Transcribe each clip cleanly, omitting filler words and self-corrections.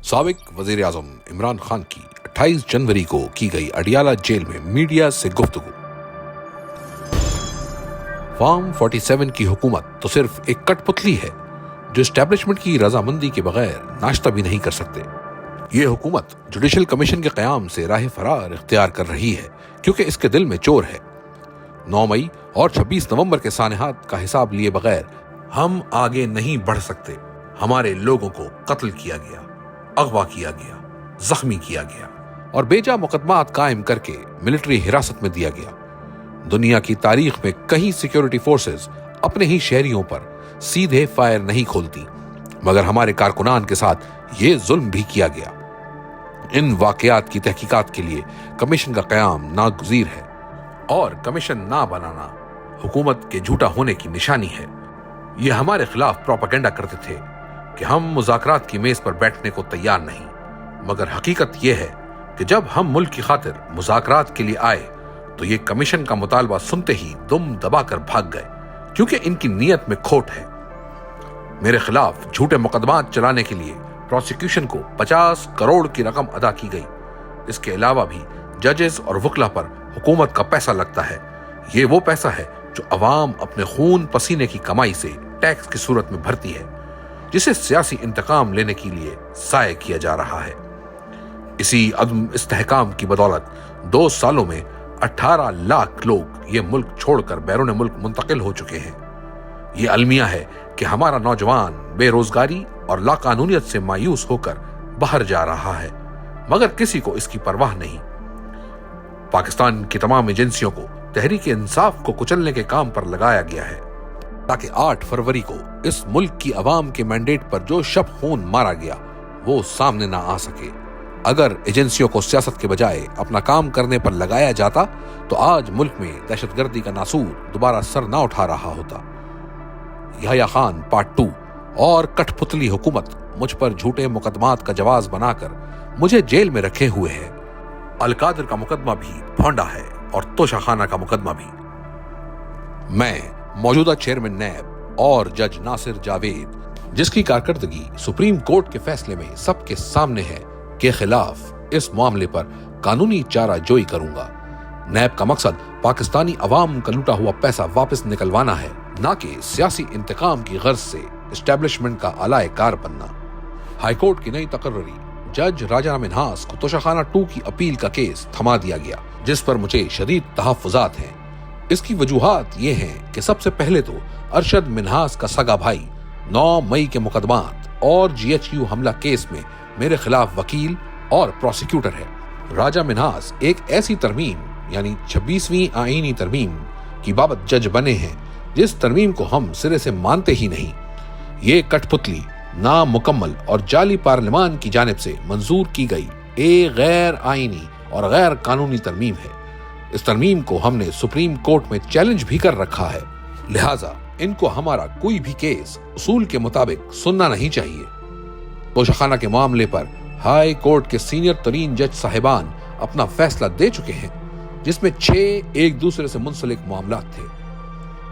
سابق وزیر اعظم عمران خان کی 28 جنوری کو کی گئی اڈیالہ جیل میں میڈیا سے گفتگو۔ فارم 47 کی حکومت تو صرف ایک کٹ پتلی ہے جو اسٹیبلشمنٹ کی رضامندی کے بغیر ناشتہ بھی نہیں کر سکتے۔ یہ حکومت جوڈیشل کمیشن کے قیام سے راہ فرار اختیار کر رہی ہے کیونکہ اس کے دل میں چور ہے۔ 9 مئی اور 26 نومبر کے سانحات کا حساب لیے بغیر ہم آگے نہیں بڑھ سکتے۔ ہمارے لوگوں کو قتل کیا گیا، اغوا کیا گیا، زخمی کیا گیا اور بیجا مقدمات قائم کر کے ملٹری حراست میں دیا گیا۔ دنیا کی تاریخ میں کہیں سیکیورٹی فورسز اپنے ہی شہریوں پر سیدھے فائر نہیں کھولتی، مگر ہمارے کارکنان کے ساتھ یہ ظلم بھی کیا گیا۔ ان واقعات کی تحقیقات کے لیے کمیشن کا قیام ناگزیر ہے، اور کمیشن نہ بنانا حکومت کے جھوٹا ہونے کی نشانی ہے۔ یہ ہمارے خلاف پروپیگنڈا کرتے تھے کہ ہم مذاکرات کی میز پر بیٹھنے کو تیار نہیں، مگر حقیقت یہ ہے کہ جب ہم ملک کی خاطر مذاکرات کے لیے آئے تو یہ کمیشن کا مطالبہ سنتے ہی دم دبا کر بھاگ گئے، کیونکہ ان کی نیت میں کھوٹ ہے۔ میرے خلاف جھوٹے مقدمات چلانے کے لیے پروسیکیوشن کو 50 کروڑ کی رقم ادا کی گئی۔ اس کے علاوہ بھی ججز اور وکلا پر حکومت کا پیسہ لگتا ہے۔ یہ وہ پیسہ ہے جو عوام اپنے خون پسینے کی کمائی سے ٹیکس کی صورت میں بھرتی ہے، جسے سیاسی انتقام لینے کے لیے ضائع کیا جا رہا ہے۔ اسی عدم استحکام کی بدولت 2 سالوں میں 18 لاکھ لوگ یہ ملک چھوڑ کر بیرون ملک منتقل ہو چکے ہیں۔ یہ المیہ ہے کہ ہمارا نوجوان بے روزگاری اور لاقانونیت سے مایوس ہو کر باہر جا رہا ہے، مگر کسی کو اس کی پرواہ نہیں۔ پاکستان کی تمام ایجنسیوں کو تحریک انصاف کو کچلنے کے کام پر لگایا گیا ہے تاکہ 8 فروری کو اس ملک کی عوام کے مینڈیٹ پر جو شب خون مارا گیا وہ سامنے نہ آ سکے۔ اگر ایجنسیوں کو سیاست کے بجائے اپنا کام کرنے پر لگایا جاتا تو آج ملک میں دہشت گردی کا ناسور دوبارہ سر نہ اٹھا رہا ہوتا۔ یحییٰ خان پارٹ 2 اور کٹھ پتلی حکومت مجھ پر جھوٹے مقدمات کا جواز بنا کر مجھے جیل میں رکھے ہوئے ہے۔ القادر کا مقدمہ بھی بھونڈا ہے اور توشہ خانہ کا مقدمہ بھی۔ میں موجودہ چیئرمین نیب اور جج ناصر جاوید، جس کی کارکردگی سپریم کورٹ کے فیصلے میں سب کے سامنے ہے، کے خلاف اس معاملے پر قانونی چارہ جوئی کروں گا۔ نیب کا مقصد پاکستانی عوام کا لوٹا ہوا پیسہ واپس نکلوانا ہے، نہ کہ سیاسی انتقام کی غرض سے اسٹیبلشمنٹ کا آلائے کار بننا۔ ہائی کورٹ کی نئی تقرری جج راجہ منہاس کو توشہ خانہ 2 کی اپیل کا کیس تھما دیا گیا، جس پر مجھے شدید تحفظات ہیں۔ اس کی وجوہات یہ ہیں کہ سب سے پہلے تو ارشد منہاس کا سگا بھائی 9 مئی کے مقدمات اور GHQ حملہ کیس میں میرے خلاف وکیل اور پروسیکیوٹر ہے۔ راجہ منہاس ایک ایسی ترمیم یعنی 26ویں آئینی ترمیم کی بابت جج بنے ہیں جس ترمیم کو ہم سرے سے مانتے ہی نہیں۔ یہ کٹھ پتلی، نامکمل اور جعلی پارلیمان کی جانب سے منظور کی گئی ایک غیر آئینی اور غیر قانونی ترمیم ہے۔ اس ترمیم کو ہم نے سپریم کورٹ میں چیلنج بھی کر رکھا ہے، لہٰذا ان کو ہمارا کوئی بھی کیس اصول کے مطابق سننا نہیں چاہیے۔ توشہ خانہ کے معاملے پر ہائی کورٹ کے سینئر ترین جج صاحبان اپنا فیصلہ دے چکے ہیں، جس میں 6 ایک دوسرے سے منسلک معاملات تھے۔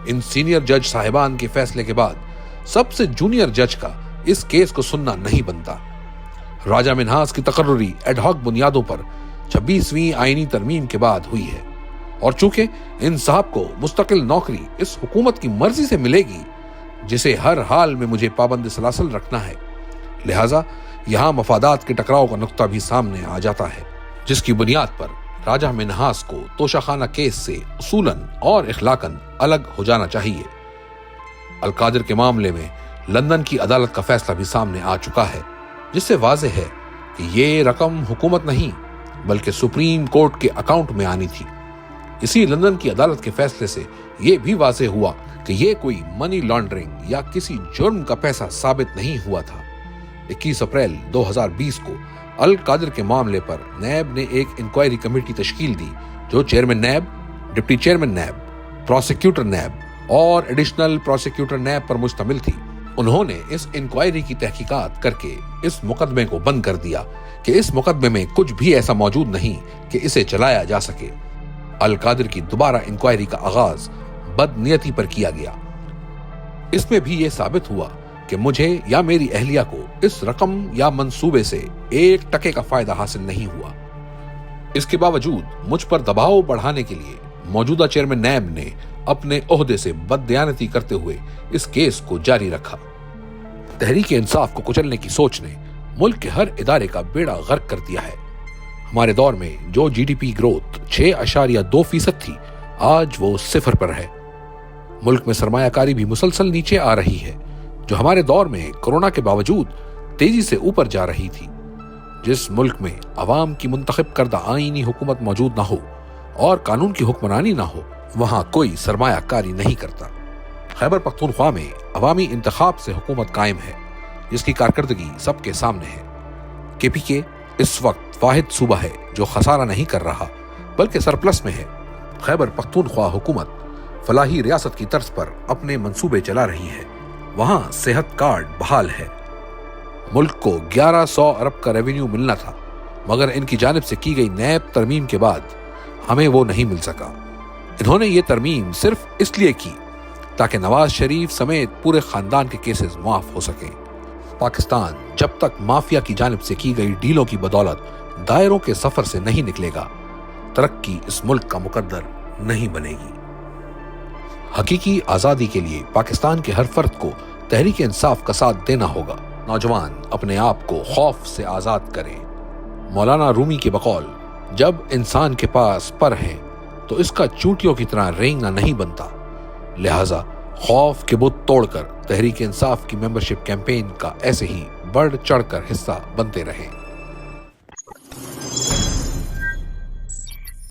ان سینئر جج صاحبان کے فیصلے کے بعد سب سے جونیئر جج کا اس کیس کو سننا نہیں بنتا۔ راجہ منہاس کی تقرری ایڈ ہاک بنیادوں پر 26ویں آئینی ترمیم کے بعد ہوئی ہے، اور چونکہ ان صاحب کو مستقل نوکری اس حکومت کی مرضی سے ملے گی جسے ہر حال میں مجھے پابند سلاسل رکھنا ہے، لہٰذا یہاں مفادات کے ٹکراؤ کا نقطہ بھی سامنے آ جاتا ہے، جس کی بنیاد پر راجہ منہاس کو توشہ خانہ کیس سے اصولاً اور اخلاقاً الگ ہو جانا چاہیے۔ القادر کے معاملے میں لندن کی عدالت کا فیصلہ بھی سامنے آ چکا ہے، جس سے واضح ہے کہ یہ رقم حکومت نہیں بلکہ سپریم کورٹ کے اکاؤنٹ میں آنی تھی۔ اسی لندن کی عدالت کے فیصلے سے یہ بھی واضح ہوا کہ یہ کوئی منی لانڈرنگ یا کسی جرم کا پیسہ ثابت نہیں ہوا تھا۔ 21 اپریل 2020 کو القادر کے معاملے پر نیب نے ایک انکوائری کمیٹی تشکیل دی جو chairman NAB, deputy chairman NAB, prosecutor NAB اور ایڈیشنل پروسیکیوٹر نیب پر مشتمل تھی۔ انہوں نے اس انکوائری کی تحقیقات کر کے اس مقدمے کو بند کر دیا کہ اس مقدمے میں کچھ بھی ایسا موجود نہیں کہ اسے چلایا جا سکے۔ القادر کی دوبارہ انکوائری کا آغاز بد نیتی پر کیا گیا۔ اس میں بھی یہ ثابت ہوا کہ مجھے یا میری اہلیہ کو اس رقم یا منصوبے سے 1% کا فائدہ حاصل نہیں ہوا۔ اس کے باوجود مجھ پر دباؤ بڑھانے کے لیے موجودہ چیئرمین نیب نے اپنے عہدے سے بددیانتی کرتے ہوئے اس کیس کو جاری رکھا۔ تحریک انصاف کو کچلنے کی سوچ نے ملک کے ہر ادارے کا بیڑا غرق کر دیا ہے۔ ہمارے دور میں جو جی ڈی پی گروتھ 6.2% تھی، آج وہ 0 پر ہے۔ ملک میں سرمایہ کاری بھی مسلسل نیچے آ رہی ہے، جو ہمارے دور میں کورونا کے باوجود تیزی سے اوپر جا رہی تھی۔ جس ملک میں عوام کی منتخب کردہ آئینی حکومت موجود نہ ہو اور قانون کی حکمرانی نہ ہو، وہاں کوئی سرمایہ کاری نہیں کرتا۔ خیبر پختونخوا میں عوامی انتخاب سے حکومت قائم ہے، جس کی کارکردگی سب کے سامنے ہے۔ کے پی کے اس وقت واحد صوبہ ہے جو خسارہ نہیں کر رہا بلکہ سرپلس میں ہے۔ خیبر پختونخوا حکومت فلاحی ریاست کی طرز پر اپنے منصوبے چلا رہی ہے۔ وہاں صحت کارڈ بحال ہے۔ ملک کو 1100 ارب کا ریونیو ملنا تھا، مگر ان کی جانب سے کی گئی نیب ترمیم کے بعد ہمیں وہ نہیں مل سکا۔ انہوں نے یہ ترمیم صرف اس لیے کی تاکہ نواز شریف سمیت پورے خاندان کے کیسز معاف ہو سکیں۔ پاکستان جب تک مافیا کی جانب سے کی گئی ڈیلوں کی بدولت دائروں کے سفر سے نہیں نکلے گا، ترقی اس ملک کا مقدر نہیں بنے گی۔ حقیقی آزادی کے لیے پاکستان کے ہر فرد کو تحریک انصاف کا ساتھ دینا ہوگا۔ نوجوان اپنے آپ کو خوف سے آزاد کریں۔ مولانا رومی کے بقول، جب انسان کے پاس پر ہے تو اس کا چونٹیوں کی طرح رینگنا نہیں بنتا، لہٰذا خوف کے بت توڑ کر تحریک انصاف کی ممبرشپ کیمپین کا ایسے ہی بڑھ چڑھ کر حصہ بنتے رہیں۔